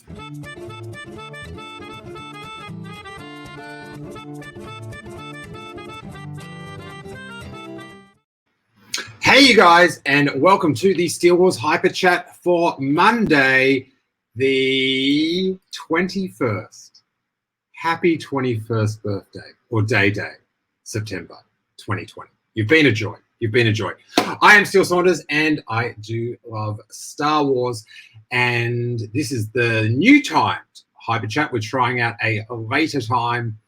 Hey, you guys, and welcome to the Steele Wars Hyperchat for Monday, the 21st. Happy 21st birthday, or day, September 2020. You've been a joy. I am Steele Saunders, and I do love Star Wars, and this is the new timed Hyperchat. We're trying out a later time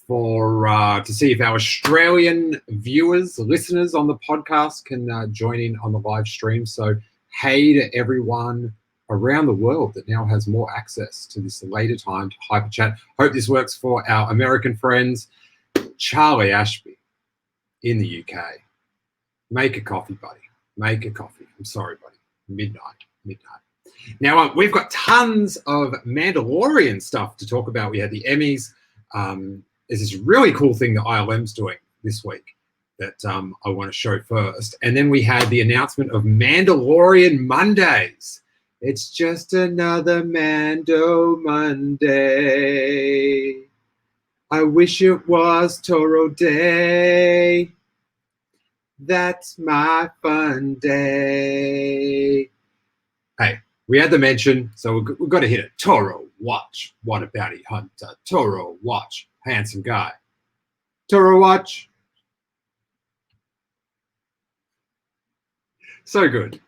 for to see if our Australian viewers, listeners on the podcast can join in on the live stream. So hey to everyone around the world that now has more access to this later timed Hyperchat. Hope this works for our American friends. Charlie Ashby in the UK. Make a coffee, buddy. Make a coffee. I'm sorry, buddy. Midnight. Now, we've got tons of Mandalorian stuff to talk about. We had the Emmys. There's this really cool thing that ILM's doing this week that I want to show first. And then we had the announcement of Mandalorian Mondays. It's just another Mando Monday. I wish it was Toro Day. That's my fun day. Hey, we had the mention, so we've got to hit it. Toro, watch. What a bounty hunter. Toro, watch. Handsome guy. Toro, watch. So good.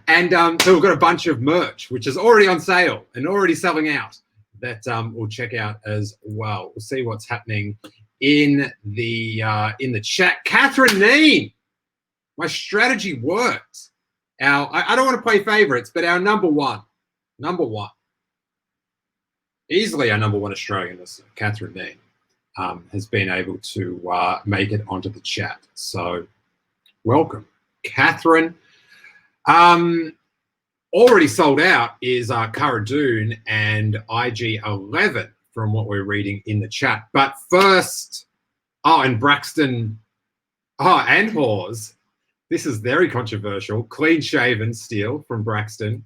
And so we've got a bunch of merch, which is already on sale and already selling out, that we'll check out as well. We'll see what's happening in the chat. Catherine Neen, my strategy worked. I don't want to play favorites, but our number one, easily our number one Australian listener, Catherine Neen, has been able to make it onto the chat. So welcome, Catherine. Already sold out is Cara Dune and IG-11 from what we're reading in the chat. But first, and Braxton, and Hawes. This is very controversial. Clean shaven Steele from Braxton.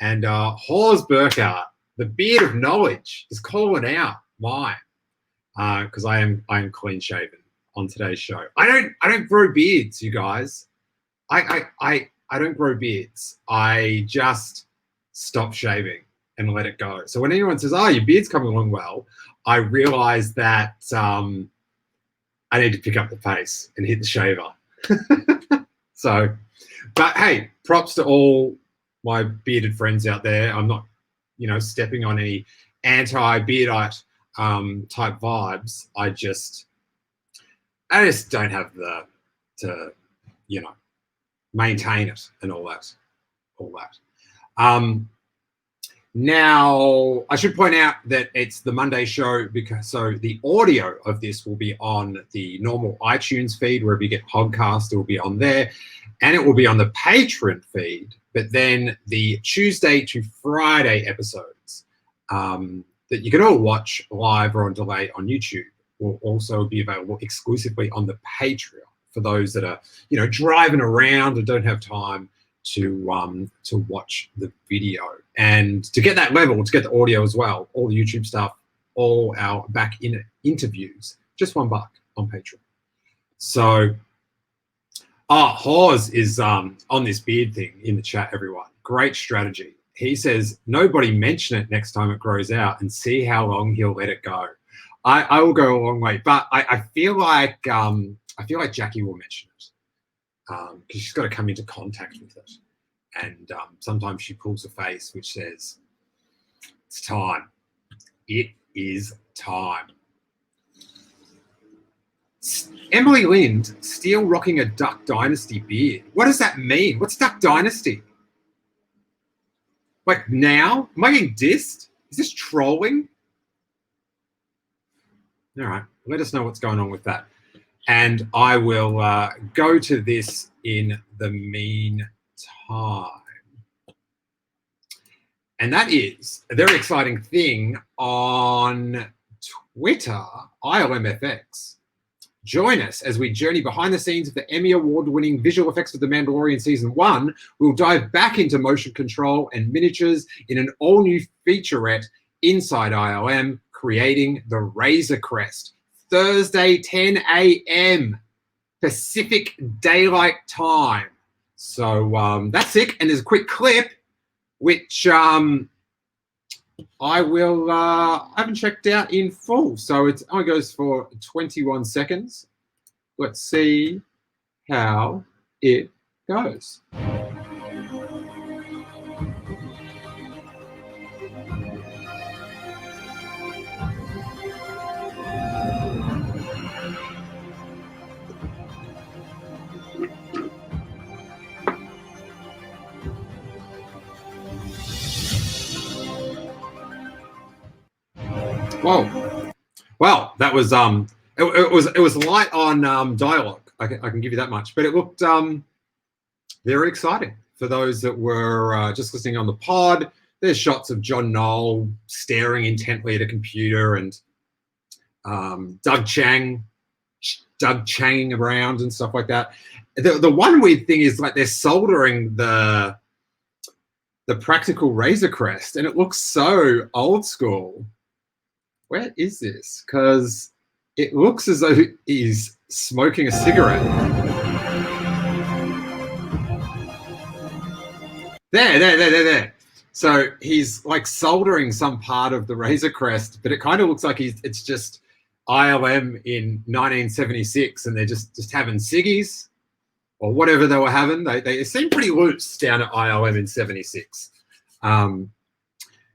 And Hawes Burkhardt, the beard of knowledge, is calling out mine. Because I am clean shaven on today's show. I don't grow beards, you guys. I don't grow beards. I just stop shaving and let it go. So when anyone says, your beard's coming along well, I realize that I need to pick up the pace and hit the shaver. So, but hey, props to all my bearded friends out there. I'm not, stepping on any anti-beardite type vibes. I just don't have to maintain it and all that. Now, I should point out that it's the Monday show, so the audio of this will be on the normal iTunes feed, wherever you get podcasts, it will be on there, and it will be on the Patreon feed. But then the Tuesday to Friday episodes that you can all watch live or on delay on YouTube will also be available exclusively on the Patreon for those that are, driving around and don't have time to watch the video. And to get that level, to get the audio as well, all the YouTube stuff, all our back in interviews, just $1 on Patreon. So, Hawes is on this beard thing in the chat, everyone. Great strategy. He says, nobody mention it next time it grows out and see how long he'll let it go. I will go a long way, but I feel like Jackie will mention it because she's got to come into contact with it. And sometimes she pulls a face which says, it's time. It is time. Emily Lind, still rocking a Duck Dynasty beard. What does that mean? What's Duck Dynasty? Like now? Am I getting dissed? Is this trolling? All right. Let us know what's going on with that. And I will go to this in the meantime. And that is a very exciting thing on Twitter, ILMFX Join us as we journey behind the scenes of the Emmy Award-winning visual effects of The Mandalorian Season 1. We'll dive back into motion control and miniatures in an all-new featurette inside ILM, creating the Razor Crest. Thursday, 10 a.m. Pacific Daylight Time. So that's it. And there's a quick clip, which I haven't checked out in full. So it only goes for 21 seconds. Let's see how it goes. Whoa! Well, that was it was light on dialogue. I can give you that much, but it looked very exciting for those that were just listening on the pod. There's shots of John Knoll staring intently at a computer, and Doug Chang around and stuff like that. The one weird thing is, like, they're soldering the practical Razor Crest, and it looks so old school. Where is this? Because it looks as though he's smoking a cigarette. There. So he's like soldering some part of the Razor Crest, but it kind of looks like it's just ILM in 1976, and they're just having ciggies or whatever they were having. They seem pretty loose down at ILM in 76.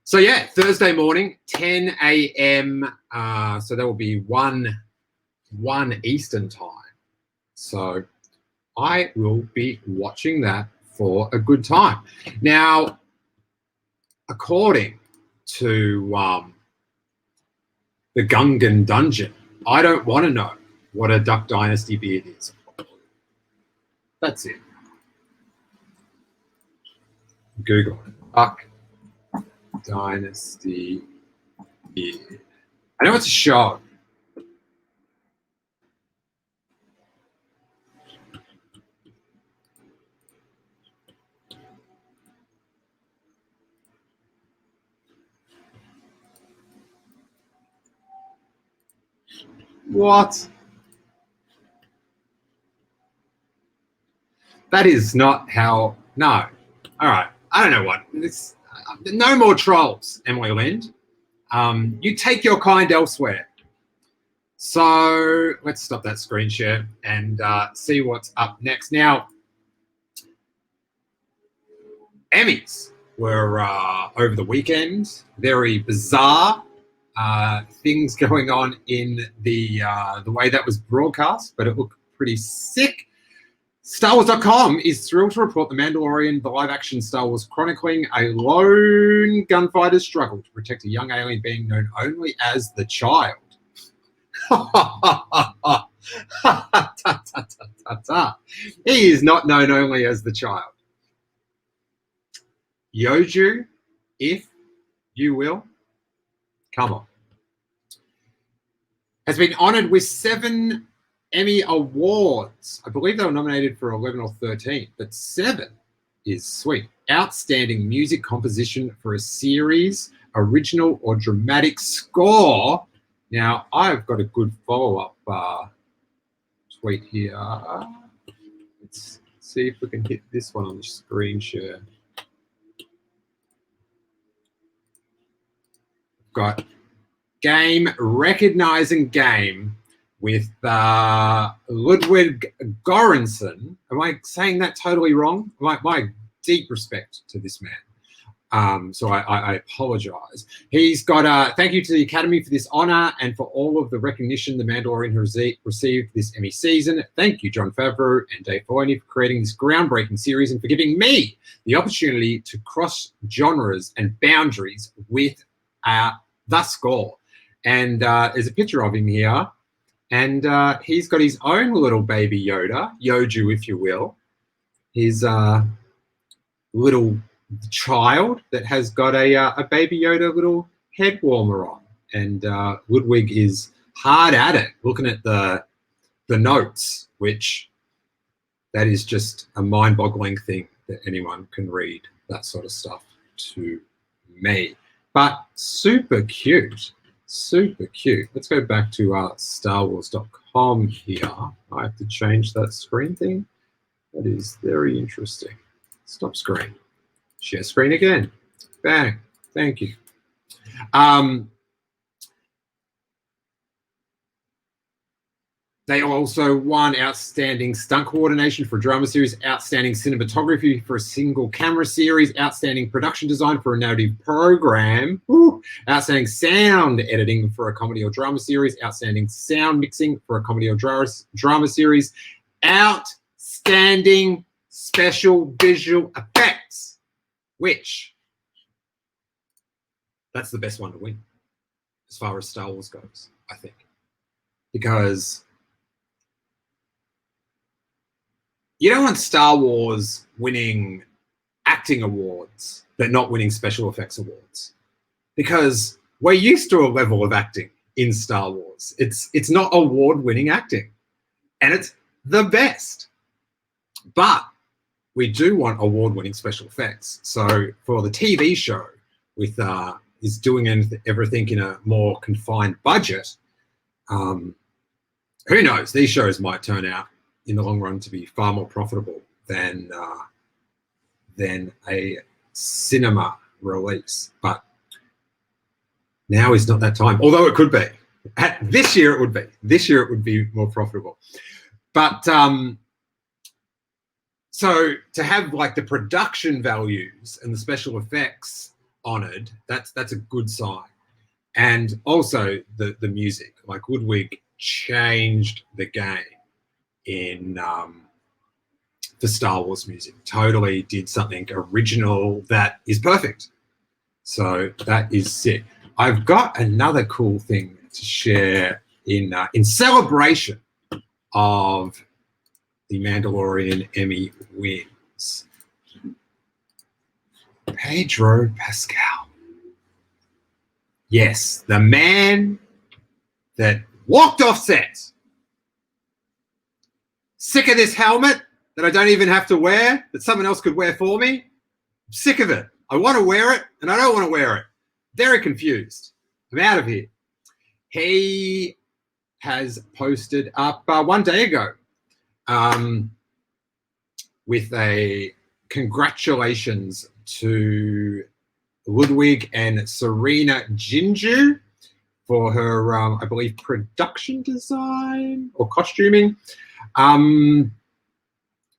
So yeah, Thursday morning, 10 a.m. So that will be 1 Eastern time. So I will be watching that for a good time. Now, according to the Gungan Dungeon, I don't want to know what a Duck Dynasty beard is. That's it. Google Duck Dynasty beard. I know it's a show. What? That is not how. No. All right. I don't know what. No more trolls, Emily Lind. You take your kind elsewhere. So let's stop that screen share and see what's up next. Now, Emmys were over the weekend. Very bizarre things going on in the way that was broadcast, but it looked pretty sick. StarWars.com is thrilled to report The Mandalorian, the live-action Star Wars chronicling a lone gunfighter's struggle to protect a young alien being known only as the Child. He is not known only as the Child. Yoju, if you will, come on, has been honored with 7 Emmy Awards. I believe they were nominated for 11 or 13, but 7 is sweet. Outstanding music composition for a series, original or dramatic score. Now, I've got a good follow-up tweet here. Let's see if we can hit this one on the screen share. Got game, recognizing game with Ludwig Göransson. Am I saying that totally wrong? My deep respect to this man. So I apologize. He's got thank you to the Academy for this honor and for all of the recognition The Mandalorian has received this Emmy season. Thank you, Jon Favreau and Dave Filoni, for creating this groundbreaking series and for giving me the opportunity to cross genres and boundaries with the score. And there's a picture of him here. And he's got his own little baby Yoda, Yoju, if you will. His little child that has got a baby Yoda little head warmer on. And Ludwig is hard at it, looking at the the notes, which that is just a mind-boggling thing that anyone can read that sort of stuff to me. But super cute, super cute. Let's go back to StarWars.com here. I have to change that screen thing. That is very interesting. Stop screen. Share screen again. Bang. Thank you. They also won Outstanding Stunt Coordination for a Drama Series, Outstanding Cinematography for a Single Camera Series, Outstanding Production Design for a Narrative Program, Outstanding Sound Editing for a Comedy or Drama Series, Outstanding Sound Mixing for a Comedy or Drama Series, Outstanding Special Visual Effects, which that's the best one to win as far as Star Wars goes, I think. Because you don't want Star Wars winning acting awards, but not winning special effects awards. Because we're used to a level of acting in Star Wars. It's not award-winning acting. And it's the best. But we do want award-winning special effects. So for the TV show, with is doing everything in a more confined budget, who knows? These shows might turn out in the long run to be far more profitable than a cinema release. But now is not that time, although it could be. This year it would be. This year it would be more profitable. But so to have like the production values and the special effects honored, that's a good sign. And also the music, like Ludwig changed the game in for Star Wars music. Totally did something original that is perfect. So that is sick. I've got another cool thing to share in celebration of the Mandalorian Emmy wins. Pedro Pascal. Yes, the man that walked off set. Sick of this helmet that I don't even have to wear, that someone else could wear for me. I'm sick of it. I want to wear it, and I don't want to wear it. Very confused. I'm out of here. He has posted up 1 day ago with a congratulations to Ludwig and Serena Jinju for her, I believe, production design or costuming,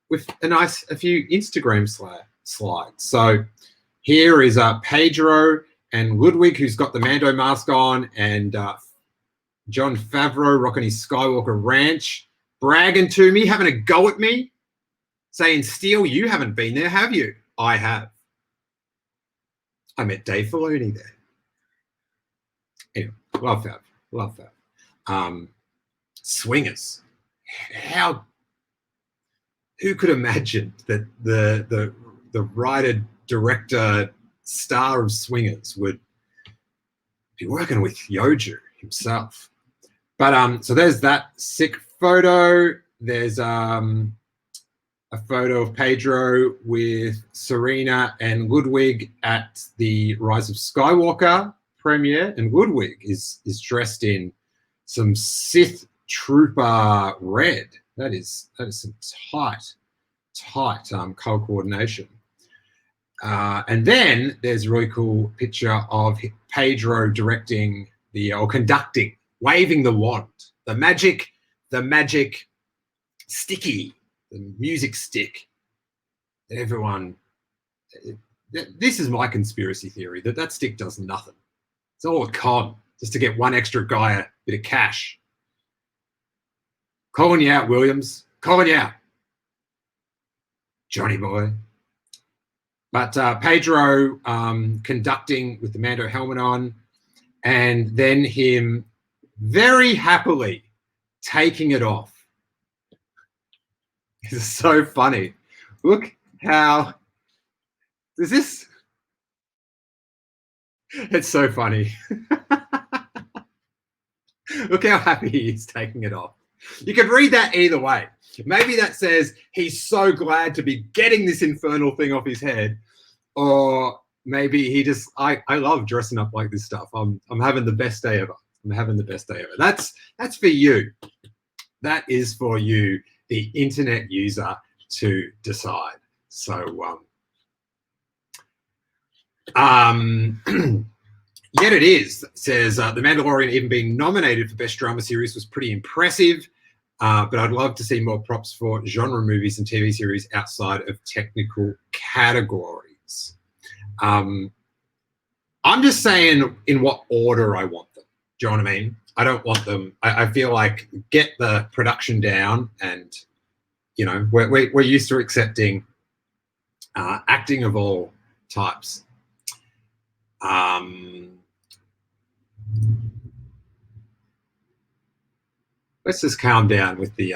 with a few Instagram slides. So here is Pedro and Ludwig, who's got the Mando mask on, and Jon Favreau rocking his Skywalker Ranch, bragging to me, having a go at me, saying, Steele, you haven't been there, have you? I have. I met Dave Filoni there. Anyway, love that. Love that. Swingers. Who could imagine that the writer, director, star of Swingers would be working with Yoju himself? But so there's that sick photo. There's a photo of Pedro with Serena and Ludwig at the Rise of Skywalker premiere, and Ludwig is dressed in some Sith Trooper red. That is some tight color coordination. And then there's a really cool picture of Pedro directing or conducting, waving the wand, the magic sticky, the music stick that everyone. This is my conspiracy theory, that stick does nothing. It's all a con, just to get one extra guy a bit of cash. Calling you out, Williams. Calling you out, Johnny boy. But Pedro conducting with the Mando helmet on, and then him very happily taking it off. It's so funny. Look how is this? It's so funny. Look how happy he is taking it off. You could read that either way. Maybe that says he's so glad to be getting this infernal thing off his head, or maybe he just, I love dressing up like this stuff. I'm having the best day ever. I'm having the best day ever. That's for you. That is for you, the internet user, to decide. So, yet it is. It says The Mandalorian even being nominated for Best Drama Series was pretty impressive. But I'd love to see more props for genre movies and TV series outside of technical categories. I'm just saying in what order I want them. Do you know what I mean? I don't want them. I feel like get the production down, and we're used to accepting acting of all types. Let's just calm down with the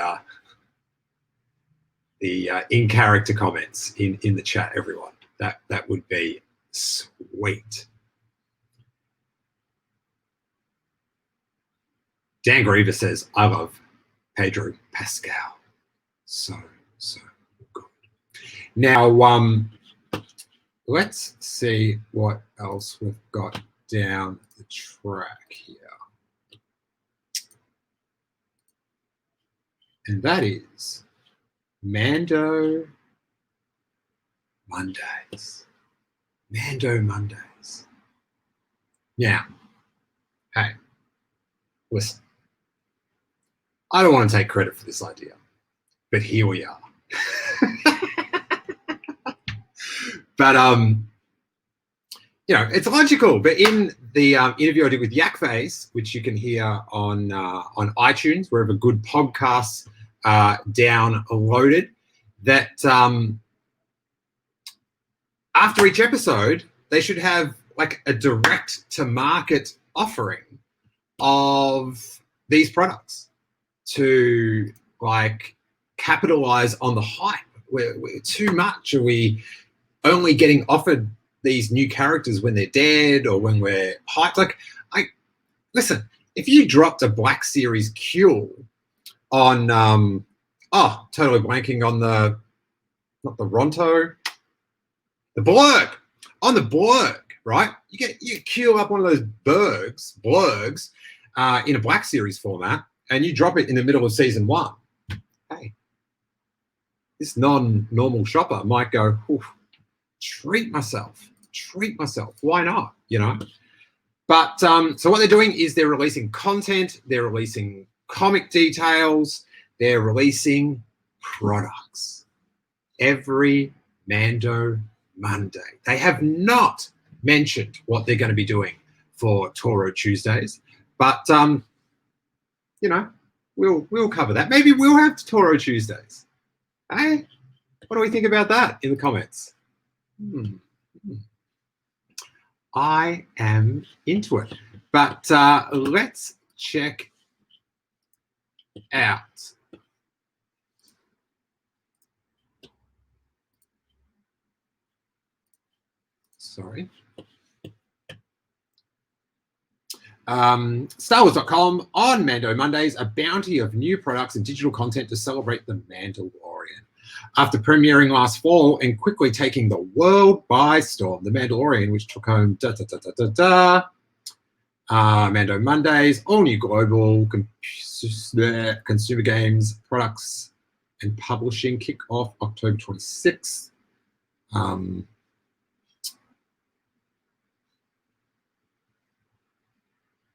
in-character comments in the chat, everyone. That would be sweet. Dan Griever says, I love Pedro Pascal. So good. Now, let's see what else we've got down the track here. And that is Mando Mondays. Mando Mondays. Now, hey, listen. I don't want to take credit for this idea, but here we are. But it's logical. But in the interview I did with Yakface, which you can hear on iTunes, wherever good podcasts are downloaded, that after each episode, they should have like a direct to market offering of these products to like capitalize on the hype. We're too much. Are we only getting offered these new characters when they're dead or when we're hyped? Like, listen, if you dropped a Black Series Q on, totally blanking on not the Ronto, the Blurg, on the Blurg, right? You queue up one of those blurgs in a Black Series format, and you drop it in the middle of season 1. Hey, this non-normal shopper might go, treat myself. Why not? But so what they're doing is they're releasing content, they're releasing comic details, they're releasing products every Mando Monday. They have not mentioned what they're going to be doing for Toro Tuesdays, but we'll cover that. Maybe we'll have Toro Tuesdays. Hey, what do we think about that in the comments? I am into it. But let's check out. Sorry. StarWars.com on Mando Mondays, a bounty of new products and digital content to celebrate the Mandalorian. After premiering last fall and quickly taking the world by storm, The Mandalorian, which took home Mando Mondays, all new global consumer games, products, and publishing kick off October 26th.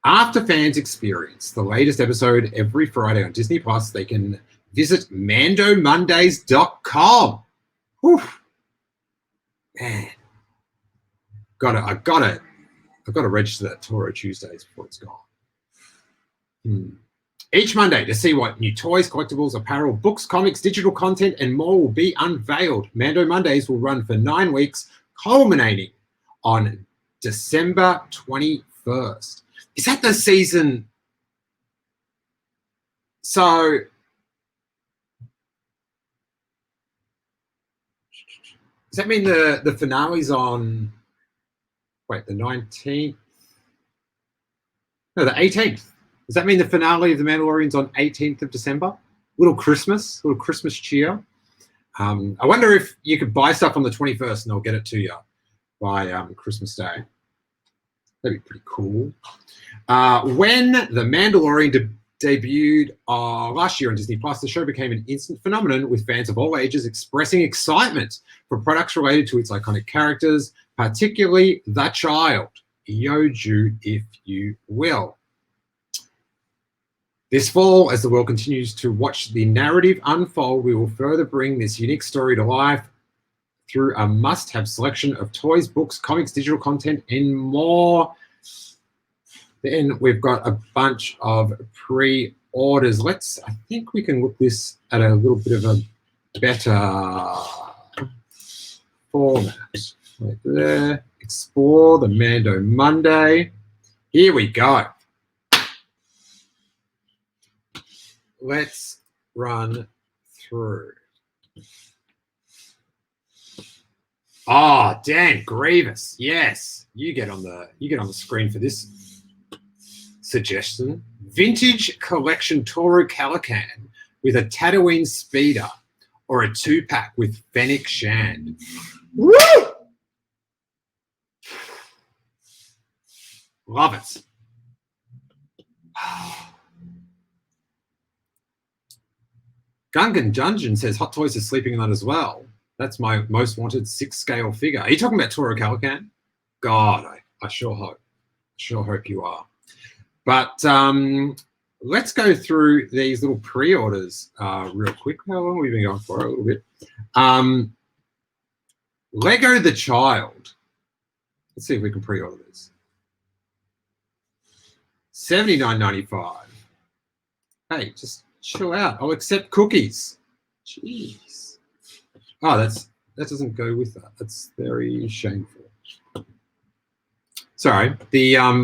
After fans experience the latest episode every Friday on Disney Plus, they can visit mandomondays.com. Whew. Man, I've got to register that Toro Tuesdays before it's gone. Each Monday to see what new toys, collectibles, apparel, books, comics, digital content, and more will be unveiled. Mando Mondays will run for 9 weeks, culminating on December 21st. Is that the season? So does that mean the finale's on, the 19th? No, the 18th. Does that mean the finale of The Mandalorian's on 18th of December? Little Christmas cheer. I wonder if you could buy stuff on the 21st and they'll get it to you by Christmas Day. That'd be pretty cool. When The Mandalorian debuted last year on Disney Plus, the show became an instant phenomenon, with fans of all ages expressing excitement for products related to its iconic characters, particularly the child, Yoju, if you will. This fall, as the world continues to watch the narrative unfold, we will further bring this unique story to life through a must-have selection of toys, books, comics, digital content, and more. Then we've got a bunch of pre-orders. I think we can look this at a little bit of a better format. Right there. Explore the Mando Monday. Here we go. Let's run through. Oh, Dan Grievous. Yes, you get on the screen for this suggestion. Vintage collection Toro Calican with a Tatooine speeder, or a 2-pack with Fennec Shand. Woo! Love it. Gungan Dungeon says Hot Toys is sleeping on that as well. That's my most wanted 6-scale figure. Are you talking about Toro Calican? God, I sure hope. Sure hope you are. But let's go through these little pre-orders real quick. How long have we been going for? A little bit. Lego the Child. Let's see if we can pre-order this. $79.95. Hey, just chill out. I'll accept cookies. Jeez. Oh, that doesn't go with that. That's very shameful. Sorry.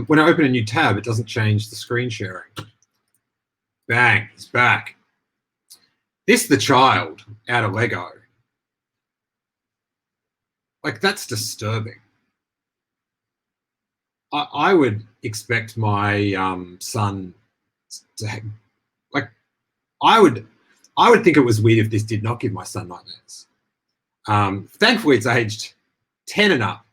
When I open a new tab, it doesn't change the screen sharing. Bang, it's back. This the Child out of Lego. Like, that's disturbing. I would expect my son to have, like, I would think it was weird if this did not give my son nightmares. Thankfully, it's aged 10 and up.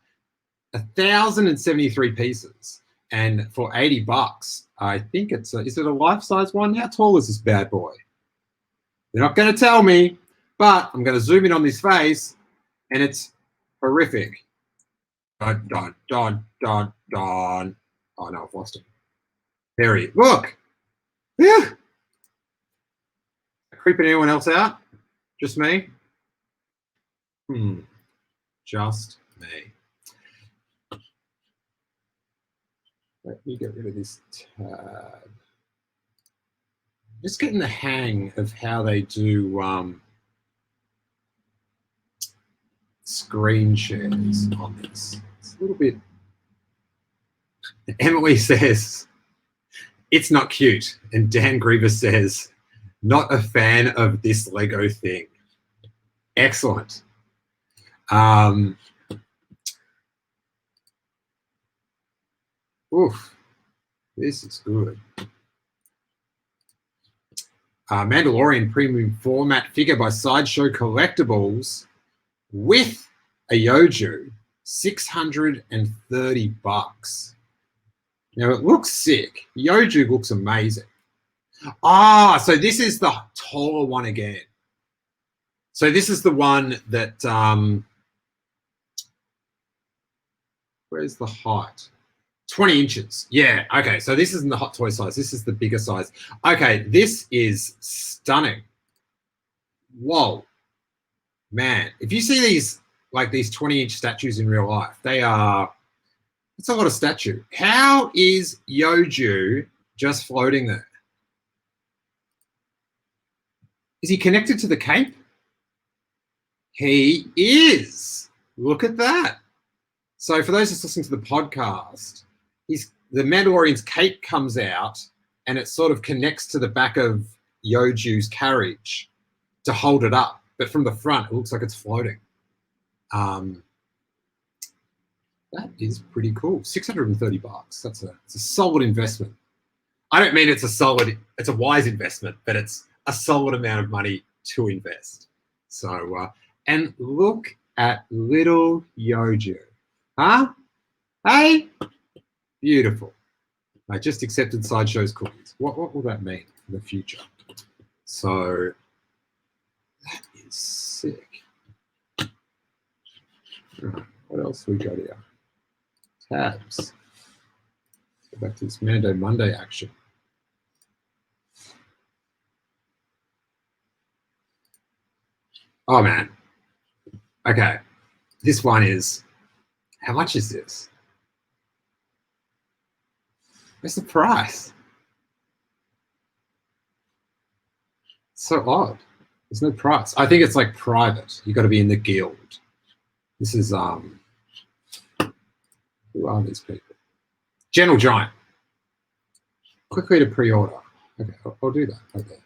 1,073 pieces, and for $80, I think is it a life-size one? How tall is this bad boy? They're not going to tell me, but I'm going to zoom in on this face, and it's horrific. Dun, dun, dun, dun, dun. Oh no, I've lost him. There he is. Look. Yeah. Creeping anyone else out? Just me? Just me. Let me get rid of this tab. Just getting the hang of how they do screen shares on this. It's a little bit. Emily says, it's not cute. And Dan Grievous says, not a fan of this Lego thing. Excellent. Oof, this is good. Mandalorian premium format figure by Sideshow Collectibles with a Yoju, $630. Now it looks sick. Yoju looks amazing. Ah, so this is the taller one again. So this is the one that, where's the height? 20 inches. Yeah, okay. So this isn't the Hot Toy size. This is the bigger size. Okay, this is stunning. Whoa. Man, if you see these, like these 20-inch statues in real life, it's a lot of statue. How is Yoju just floating there? Is he connected to the cape? He is. Look at that. So for those just listening to the podcast, the Mandalorian's cape comes out and it sort of connects to the back of Yoju's carriage to hold it up. But from the front, it looks like it's floating. That is pretty cool. $630. It's a solid investment. I don't mean it's a wise investment, but it's a solid amount of money to invest. So, and look at little Yoju. Huh? Hey? Beautiful. I just accepted Sideshow's cookies. What will that mean in the future? So, that is sick. Right, what else we got here? Tabs. Go back to this Mando Monday action. Oh, man. Okay. This one is, how much is this? Where's the price? It's so odd. There's no price. I think it's like private. You got to be in the guild. This is, who are these people? General Giant. Quickly to pre-order. Okay, I'll do that. Okay.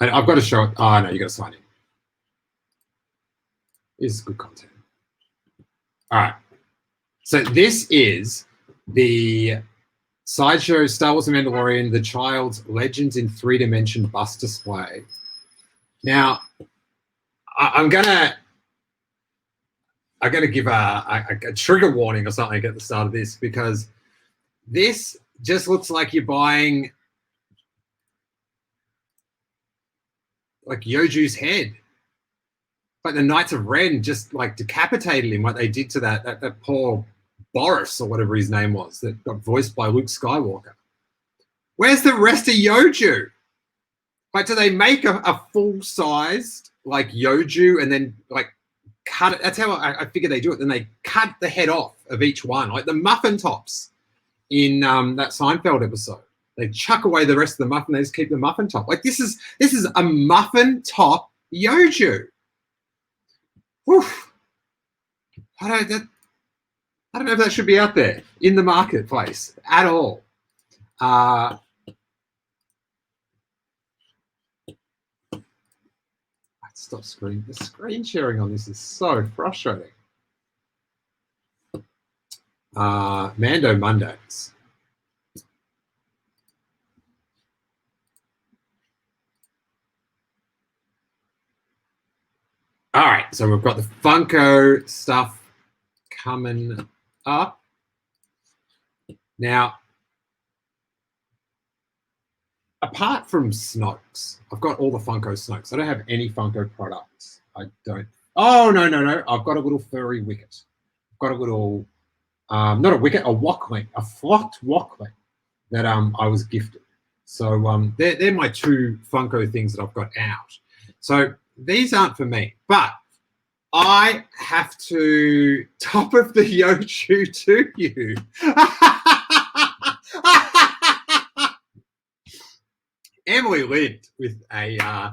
And I've got to show it. Oh, no, you got to sign in. This is good content. All right. So this is the Sideshow Star Wars: The Mandalorian, the Child's Legends in 3-Dimension bust display. Now, I'm gonna give a trigger warning or something at the start of this, because this just looks like you're buying like Yoju's head. Like the Knights of Ren just like decapitated him, what they did to that poor Boris or whatever his name was that got voiced by Luke Skywalker. Where's the rest of Yoju? Like, do they make a full-sized like Yoju and then like cut it? That's how I figure they do it. Then they cut the head off of each one, like the muffin tops in that Seinfeld episode. They chuck away the rest of the muffin. They just keep the muffin top. Like this is a muffin top Yoju. Oof. I don't know if that should be out there in the marketplace at all. Stop screen. The screen sharing on this is so frustrating. Mando Mondays. All right, so we've got the Funko stuff coming up. Now, apart from Snokes, I've got all the Funko Snokes. I don't have any Funko products. I don't. Oh, no. I've got a little furry Wicket. I've got a little, not a Wicket, a Walkling, a flocked Walkling that I was gifted. So they're my two Funko things that I've got out. So these aren't for me, but I have to top of the Yoju to you. Emily Lind with a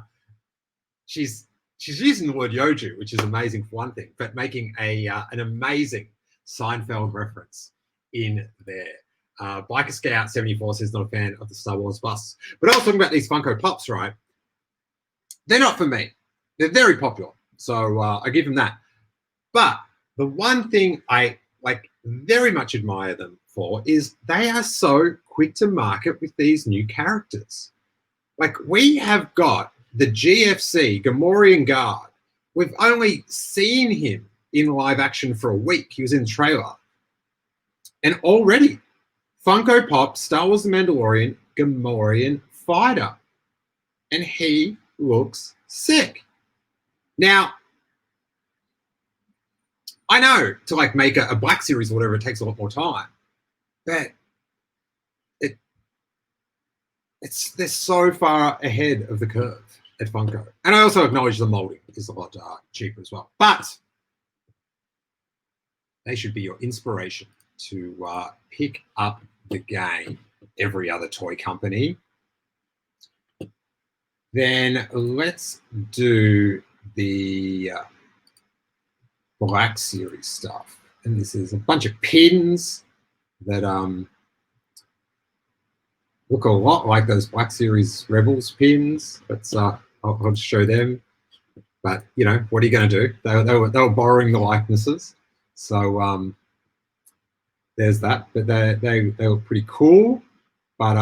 she's using the word Yoju, which is amazing for one thing, but making an amazing Seinfeld reference in there. Biker Scout 74 says not a fan of the Star Wars busts, but I was talking about these Funko Pops, right? They're not for me. They're very popular, so I give them that. But the one thing I like very much admire them for is they are so quick to market with these new characters. Like, we have got the GFC, Gamorrean Guard. We've only seen him in live action for a week. He was in the trailer. And already, Funko Pop, Star Wars: The Mandalorian, Gamorrean Fighter. And he looks sick. Now, I know to like make a Black Series or whatever, it takes a lot more time. But they're so far ahead of the curve at Funko. And I also acknowledge the molding is a lot cheaper as well. But they should be your inspiration to pick up the game, every other toy company. Then let's do the Black Series stuff. And this is a bunch of pins that look a lot like those Black Series Rebels pins. I'll just show them. But, you know, what are you going to do? They were borrowing the likenesses. So there's that. But they were pretty cool. But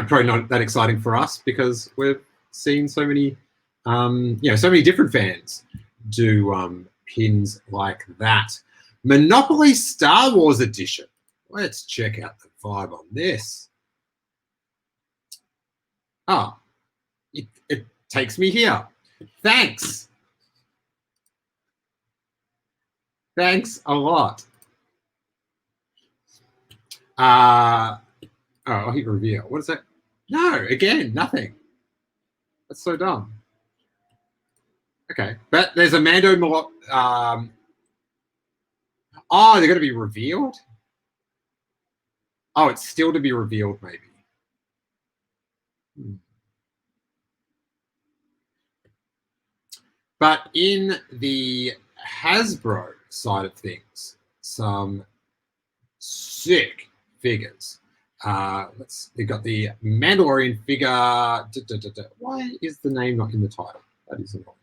probably not that exciting for us because we've seen so many, so many different fans do pins like that. Monopoly Star Wars Edition. Let's check out the vibe on this. Oh, it takes me here. Thanks. Thanks a lot. I'll hit reveal. What is that? No, again, nothing. That's so dumb. Okay, but there's a Mando. Oh, they're going to be revealed? Oh, it's still to be revealed, maybe. But in the Hasbro side of things, some sick figures. They've got the Mandalorian figure. Why is the name not in the title? That is annoying.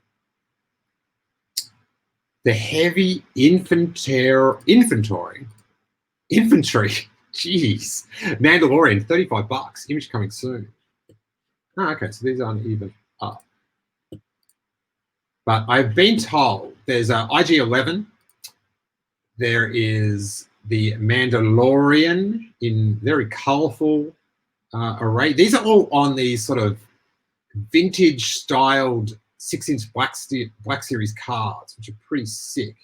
The heavy infantry. Jeez. Mandalorian, $35. Image coming soon. Oh, okay, so these aren't even up. But I've been told there's a IG-11. There is the Mandalorian in very colorful array. These are all on these sort of vintage styled 6-inch Black Series cards, which are pretty sick.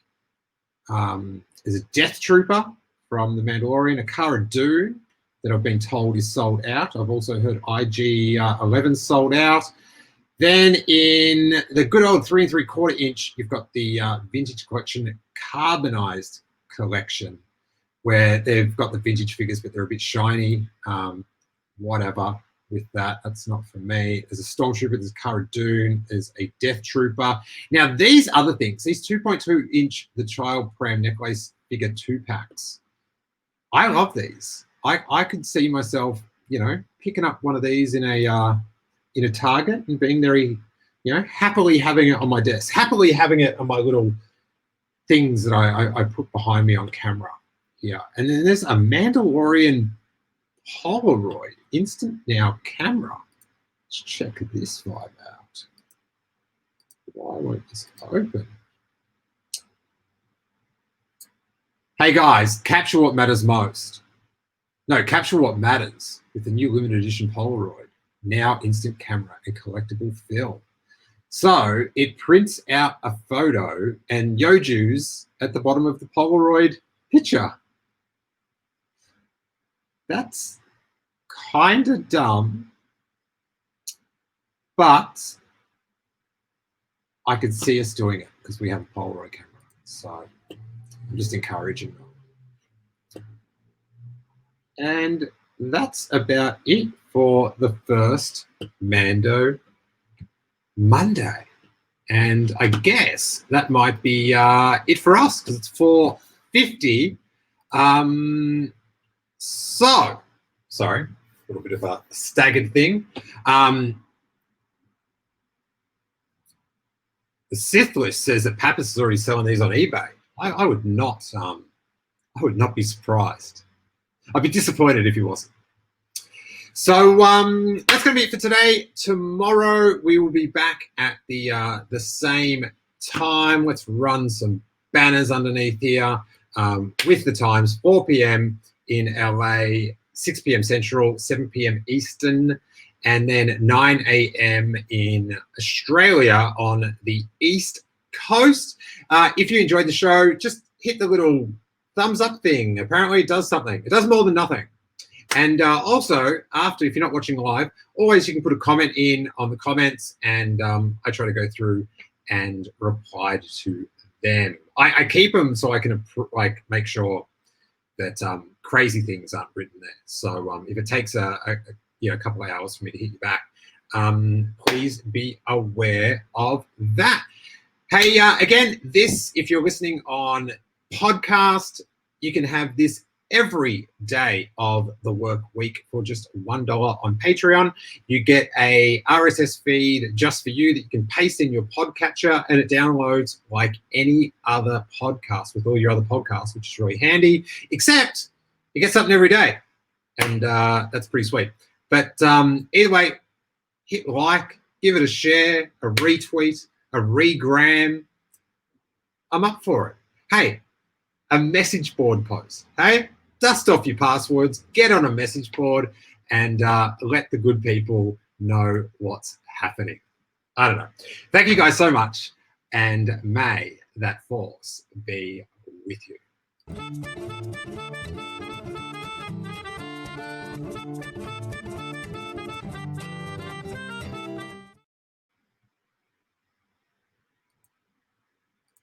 There's a Death Trooper from the Mandalorian, a Cara Dune that I've been told is sold out. I've also heard IG-11 sold out. Then in the good old 3 3/4 inch, you've got the Vintage Collection Carbonized Collection, where they've got the vintage figures, but they're a bit shiny. Whatever with that. That's not for me. There's a Stormtrooper, there's a Cara Dune, there's a Death Trooper. Now, these other things, these 2.2 inch, the Child Pram Necklace figure 2-packs, I love these. I could see myself, picking up one of these in a Target and being very, happily having it on my desk, happily having it on my little things that I put behind me on camera. Yeah, and then there's a Mandalorian Polaroid Instant Now camera. Let's check this vibe out. Why won't this open? Hey guys, capture what matters most. No, capture what matters with the new limited edition Polaroid. Now instant camera and collectible film. So it prints out a photo and Yoju's at the bottom of the Polaroid picture. That's kind of dumb, but I could see us doing it because we have a Polaroid camera. So I'm just encouraging them. And that's about it for the first Mando Monday. And I guess that might be it for us because it's 4:50. So, sorry, a little bit of a staggered thing. The Sith List says that Pappas is already selling these on eBay. I would not be surprised. I'd be disappointed if he wasn't. So that's going to be it for today. Tomorrow we will be back at the same time. Let's run some banners underneath here with the times: 4 p.m. in LA, 6 p.m. Central, 7 p.m. Eastern, and then 9 a.m. in Australia on the East Coast. If you enjoyed the show, just hit the little thumbs up thing. Apparently it does something. It does more than nothing. And also, if you're not watching live, always you can put a comment in on the comments, and I try to go through and reply to them. I keep them so I can make sure that crazy things aren't written there. So if it takes a couple of hours for me to hit you back, please be aware of that. Hey, again, if you're listening on podcast, you can have this every day of the work week for just $1 on Patreon. You get a RSS feed just for you that you can paste in your podcatcher, and it downloads like any other podcast with all your other podcasts, which is really handy, except you get something every day. and that's pretty sweet. But either way, hit like, give it a share, a retweet, a regram. I'm up for it. Hey, a message board post. Hey, dust off your passwords, get on a message board, and let the good people know what's happening. I don't know. Thank you guys so much, and may that force be with you.